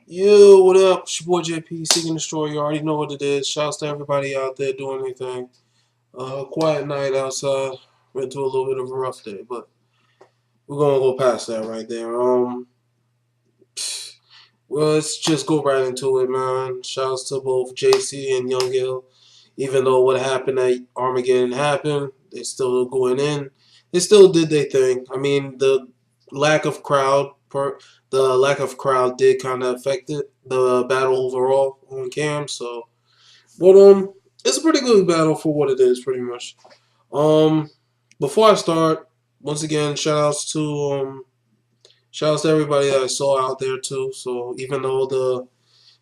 Yo, what up? It's your boy JP, Seek and Destroy. You already know what it is. Shouts to everybody out there doing anything. Quiet night outside. Went through a little bit of a rough day, but we're gonna go past that right there. Well, let's just go right into it, man. Shouts to both JC and Young Gill. Even though what happened at Armageddon happened, they still going in. They still did their thing. I mean, lack of crowd, the lack of crowd did kind of affect it, the battle overall on cam. So, but it's a pretty good battle for what it is, pretty much. Um, Before I start, once again, shout outs to everybody that I saw out there too. So even though the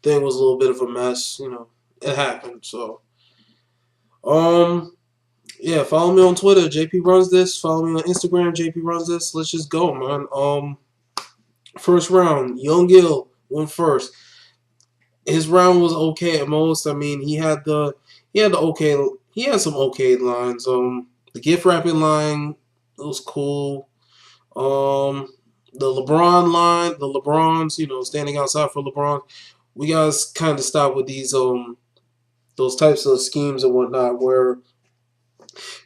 thing was a little bit of a mess, it happened. So um, yeah, follow me on Twitter, JP runs this. Follow me on Instagram, JP runs this. Let's just go, man. First round, Young Gill went first. His round was okay at most. I mean, he had some okay lines. The gift wrapping line, it was cool. Um, the LeBron line, the LeBrons, standing outside for LeBron. We guys kind of stop with those types of schemes and whatnot where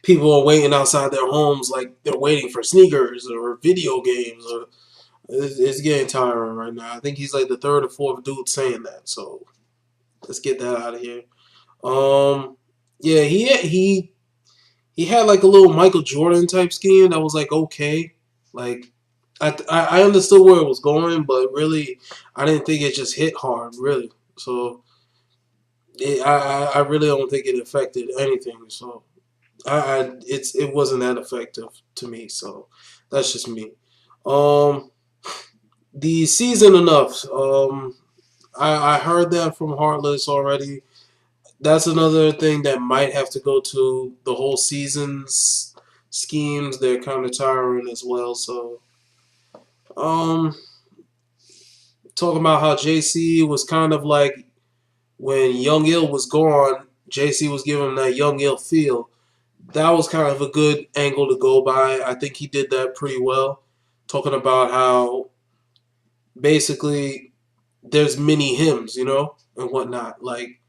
people are waiting outside their homes like they're waiting for sneakers or video games. Or it's getting tiring right now. I think he's like the third or fourth dude saying that. So let's get that out of here. Yeah, he had like a little Michael Jordan type scheme that was like okay, like I understood where it was going, but really I didn't think it just hit hard really. So I really don't think it affected anything. So it wasn't that effective to me. So that's just me. Um, the season enough. I heard that from Heartless already. That's another thing that might have to go to the whole season's schemes. They're kind of tiring as well. So, um, talking about how JC was kind of like when Young Ill was gone, JC was giving him that Young Ill feel. That was kind of a good angle to go by. I think he did that pretty well. Talking about how basically there's many hymns, and whatnot. Like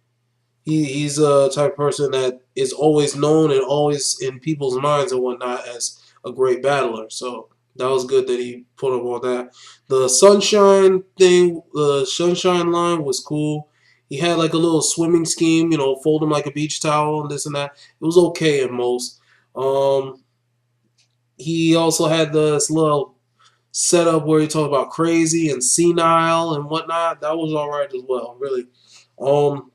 he's a type of person that is always known and always in people's minds and whatnot as a great battler. So that was good that he put up on that. The sunshine thing, the sunshine line was cool. He had like a little swimming scheme, fold him like a beach towel and this and that. It was okay at most. Um, he also had this little setup where he talked about crazy and senile and whatnot. That was all right as well, really. Um,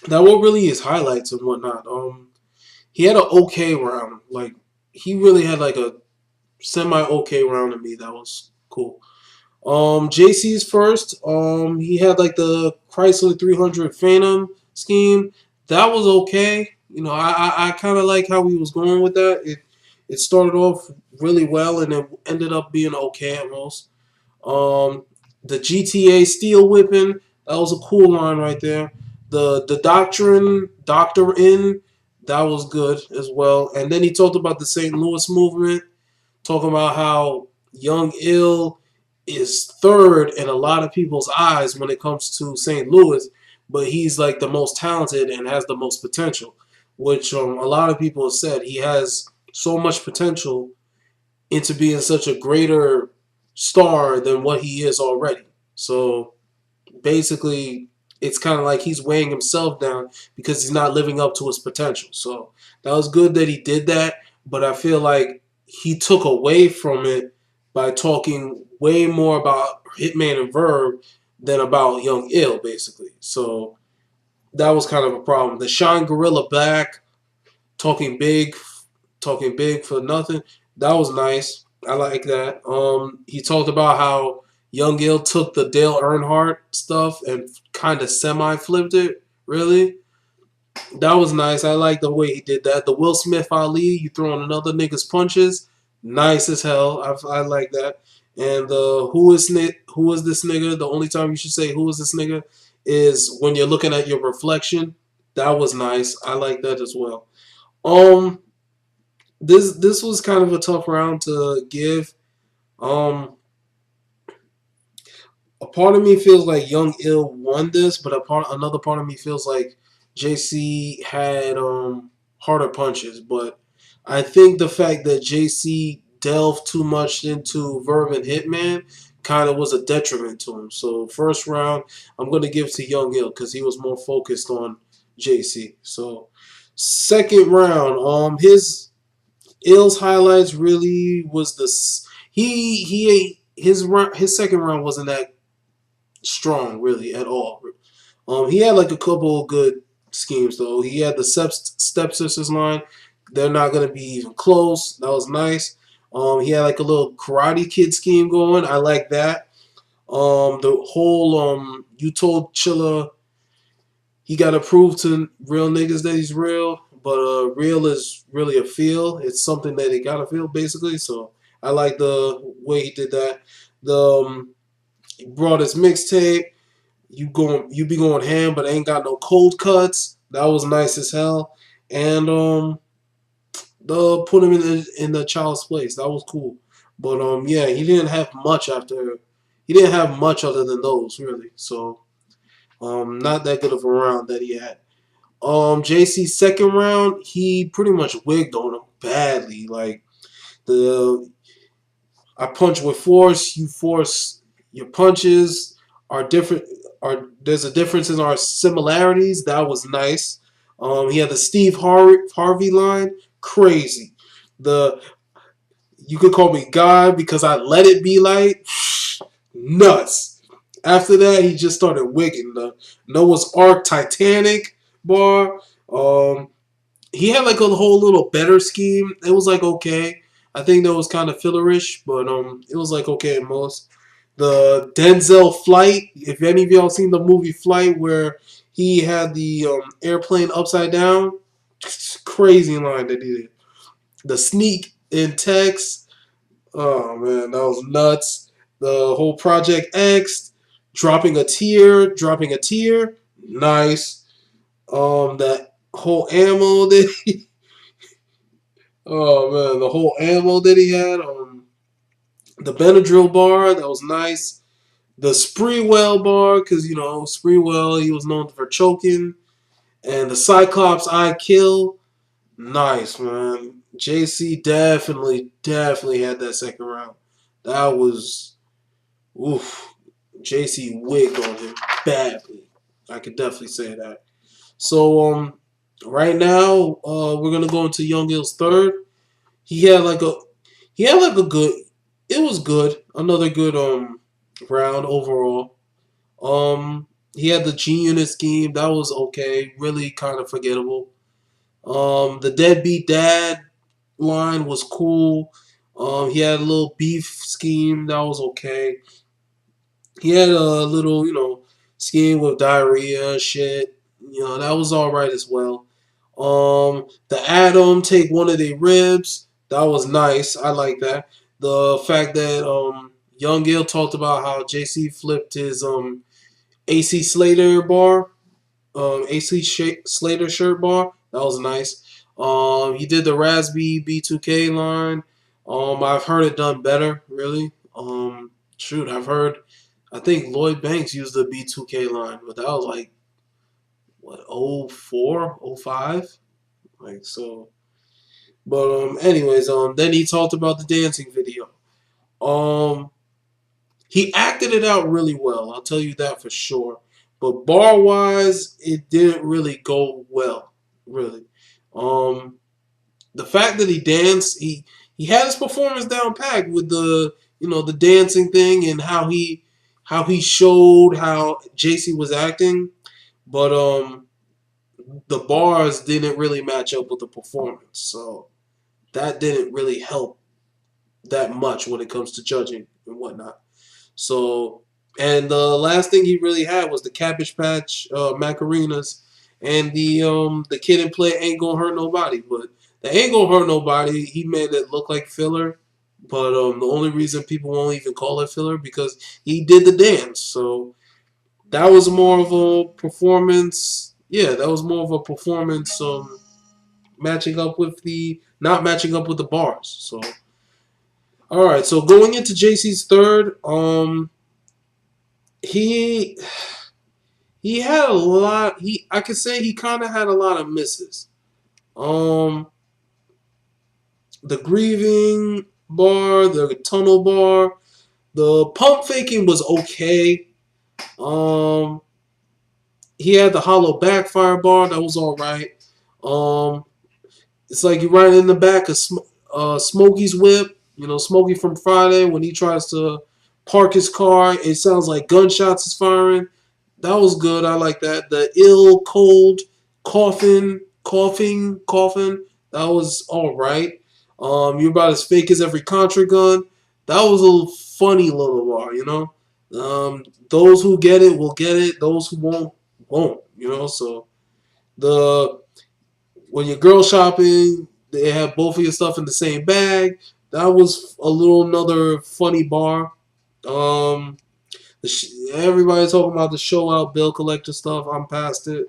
that were really his highlights and whatnot. He had an okay round. Like he really had like a semi okay round to me. That was cool. JC's first. He had like the Chrysler 300 Phantom scheme. That was okay. I kind of like how he was going with that. It started off really well and it ended up being okay at most. Um, the GTA steel whipping, that was a cool line right there. The doctor in, that was good as well. And then he talked about the St. Louis movement, talking about how Young Ill is third in a lot of people's eyes when it comes to St. Louis, but he's like the most talented and has the most potential, which a lot of people have said he has so much potential into being such a greater star than what he is already. So basically, it's kind of like he's weighing himself down because he's not living up to his potential. So that was good that he did that, but I feel like he took away from it by talking way more about Hitman and Verb than about Young Ill, basically. So that was kind of a problem. The Shine Gorilla back, talking big, talking big for nothing. That was nice. I like that. He talked about how Young Gill took the Dale Earnhardt stuff and kind of semi flipped it. Really, that was nice. I like the way he did that. The Will Smith Ali, you throwing another nigga's punches, nice as hell. I like that. And the who is this nigga? The only time you should say who is this nigga is when you're looking at your reflection. That was nice. I like that as well. Um, this was kind of a tough round to give. Um, a part of me feels like Young Ill won this, but another part of me feels like JC had harder punches. But I think the fact that JC delved too much into Verb and Hitman kind of was a detriment to him. So first round, I'm gonna give to Young Ill because he was more focused on JC. So second round, his Ill's highlights really was his second round wasn't that strong really at all. He had like a couple of good schemes though. He had the stepsisters line. They're not gonna be even close. That was nice. He had like a little Karate Kid scheme going. I like that. The whole you told Chilla he got to prove to real niggas that he's real, but real is really a feel. It's something that they gotta feel basically. So I like the way he did that. The he brought his mixtape. You be going ham, but ain't got no cold cuts. That was nice as hell. And the put him in the child's place. That was cool. But yeah, he didn't have much after. He didn't have much other than those really. So not that good of a round that he had. JC's second round, he pretty much wigged on him badly. Like the I punch with force, you force your punches are different. Are there's a difference in our similarities. That was nice. He had the Steve Harvey line, crazy. The you could call me God because I let it be like nuts. After that, he just started wigging. The Noah's Ark Titanic bar. He had like a whole little better scheme. It was like okay. I think that was kind of fillerish, but it was like okay at most. The Denzel Flight. If any of y'all seen the movie Flight, where he had the airplane upside down, crazy line that he did. The sneak in text. Oh man, that was nuts. The whole Project X, dropping a tear, nice. That whole ammo that oh man, the whole ammo that he had. The Benadryl bar that was nice. The Spreewell bar, because you know Spreewell, he was known for choking, and the Cyclops I kill, nice man. JC definitely had that second round. That was oof. JC wigged on him badly. I could definitely say that. So right now we're gonna go into Young Ill's third. He had like a he had like a good. It was good. Another good round overall. He had the G Unit scheme that was okay. Really kind of forgettable. The Deadbeat Dad line was cool. He had a little beef scheme that was okay. He had a little, scheme with diarrhea shit. That was all right as well. The Atom take one of their ribs. That was nice. I like that. The fact that Young Gill talked about how JC flipped his AC Slater bar, Slater shirt bar. That was nice. He did the Raspy B2K line. I've heard it done better, really. Shoot, I think Lloyd Banks used the B2K line, but that was like, what, 04, 05? Like, so. But, anyways, then he talked about the dancing video. Um, he acted it out really well. I'll tell you that for sure. But bar wise, it didn't really go well, really. Um, the fact that he danced, he had his performance down packed with the dancing thing and how he showed how JC was acting, but the bars didn't really match up with the performance, so that didn't really help that much when it comes to judging and whatnot. So, and the last thing he really had was the Cabbage Patch Macarinas, and the Kid and Play Ain't Gonna Hurt Nobody. But the Ain't Gonna Hurt Nobody, he made it look like filler. But the only reason people won't even call it filler because he did the dance. So that was more of a performance. Yeah, that was more of a performance. Matching up with the not matching up with the bars. So all right, so going into JC's third, he he had a lot. I could say he kind of had a lot of misses. Um, the grieving bar, the tunnel bar, the pump faking was okay. Um, he had the hollow backfire bar that was all right. Um, it's like you're right in the back of Smokey's whip. You know, Smokey from Friday when he tries to park his car, it sounds like gunshots is firing. That was good. I like that. The ill, cold, coughing. That was all right. You're about as fake as every Contra gun. That was a funny little bar, you know. Those who get it will get it. Those who won't. You know. So the when you're girl shopping, they have both of your stuff in the same bag. That was a little another funny bar. Um, Everybody talking about the show out bill collector stuff. I'm past it.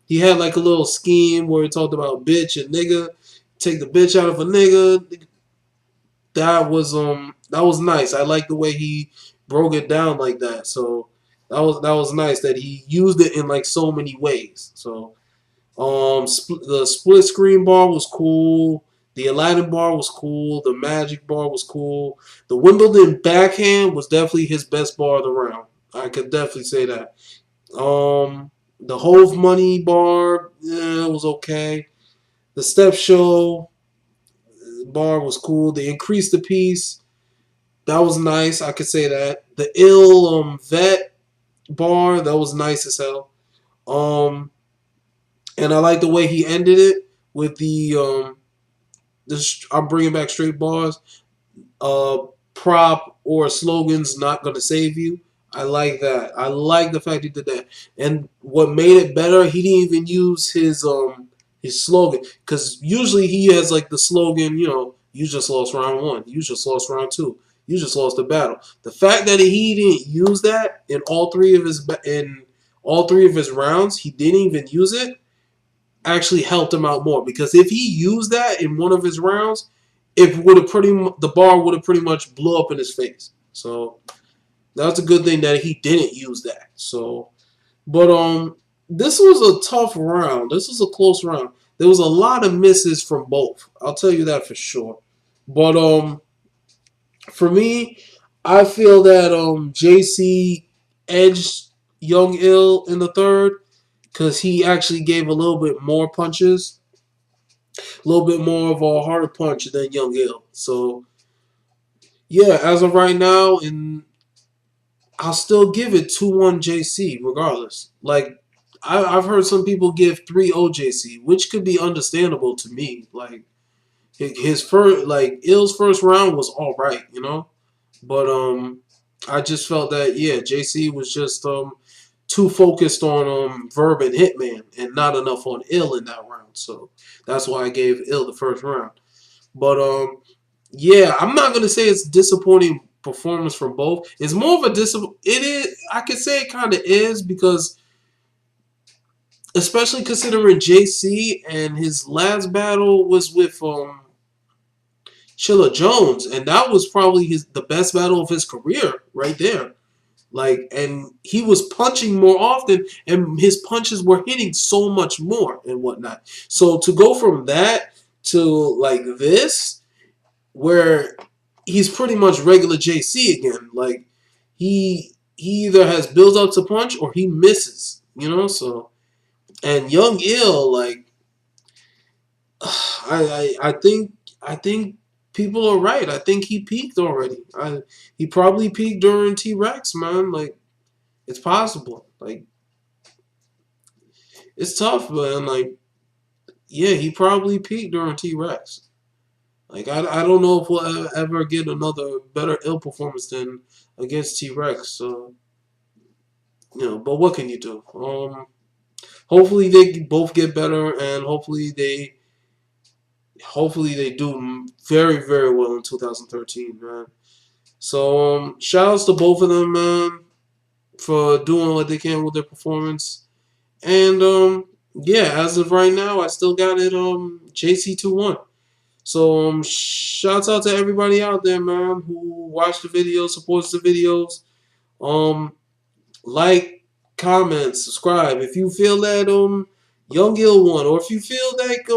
He had like a little scheme where he talked about bitch and nigga. Take the bitch out of a nigga. That was nice. I like the way he broke it down like that. So that was nice that he used it in like so many ways. So the split screen bar was cool. The Aladdin bar was cool. The Magic bar was cool. The Wimbledon backhand was definitely his best bar of the round. I could definitely say that. The Hove Money bar, yeah, was okay. The Step Show bar was cool. They increased the piece. That was nice. I could say that. The Ill Vet bar, that was nice as hell. Um, and I like the way he ended it with I'm bringing back straight bars. Uh, Prop or slogans not gonna save you. I like that. I like the fact he did that. And what made it better, he didn't even use his slogan because usually he has like the slogan, you know, you just lost round one, you just lost round two, you just lost the battle. The fact that he didn't use that in all three of his rounds, he didn't even use it actually helped him out more because if he used that in one of his rounds, the bar would have pretty much blew up in his face. So that's a good thing that he didn't use that. So, but this was a tough round. This was a close round. There was a lot of misses from both. I'll tell you that for sure. But for me, I feel that JC edged Young Ill in the third because he actually gave a little bit more punches, a little bit more of a harder punch than Young Ill. So yeah, as of right now, and I'll still give it 2-1 JC regardless. Like I've heard some people give 3-0 JC, which could be understandable to me. Like his first, like Ill's first round was all right, you know, but I just felt that yeah, JC was just too focused on Verb and Hitman and not enough on Ill in that round. So that's why I gave Ill the first round. But yeah, I'm not gonna say it's disappointing performance from both. It's more of a It is. I could say it kind of is because, especially considering JC and his last battle was with Chilla Jones, and that was probably the best battle of his career right there. Like, and he was punching more often, and his punches were hitting so much more and whatnot. So to go from that to like this, where he's pretty much regular JC again. Like he either has build up to punch or he misses. You know, so and Young Ill, like I think people are right. I think he peaked already. He probably peaked during T-Rex, man. Like it's possible. Like it's tough, man. Like yeah, he probably peaked during T-Rex. Like I don't know if we'll ever get another better ill performance than against T-Rex. So but what can you do? Hopefully they both get better, and hopefully they do very very well in 2013, man. So shout outs to both of them, man, for doing what they can with their performance. And yeah, as of right now, I still got it JC 2-1. So shouts out to everybody out there, man, who watched the videos, supports the videos. Like, comment, subscribe. If you feel that Young Gil won, or if you feel like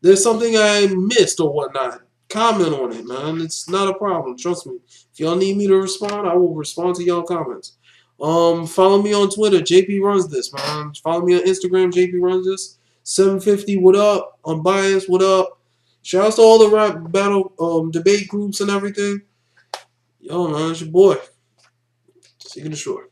there's something I missed or whatnot, comment on it, man. It's not a problem. Trust me. If y'all need me to respond, I will respond to y'all comments. Follow me on Twitter, JP Runs This, man. Follow me on Instagram, JP Runs This. 750, what up? Unbiased, what up? Shout out to all the rap battle debate groups and everything. Yo, man, it's your boy. See you in the shore.